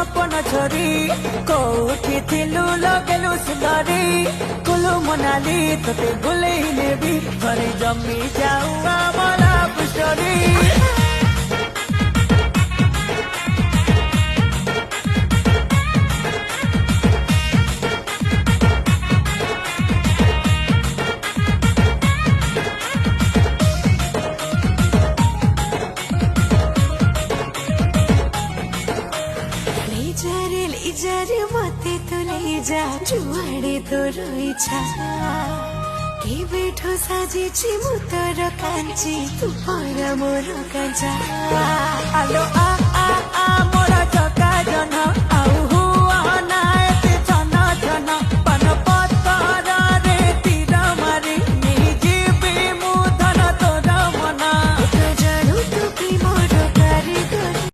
सपन छोरी कोठी थिलु लगेलु सुंदरी कुलु मनाली तोते भूले नेबी घरे जमी जाऊ आमला पुष्टरी जारे मते तो ले जा जुआड़े तो रोइछा के बेठो साजी छि मु तोर कांची तू पर मोर कांचा आलो आ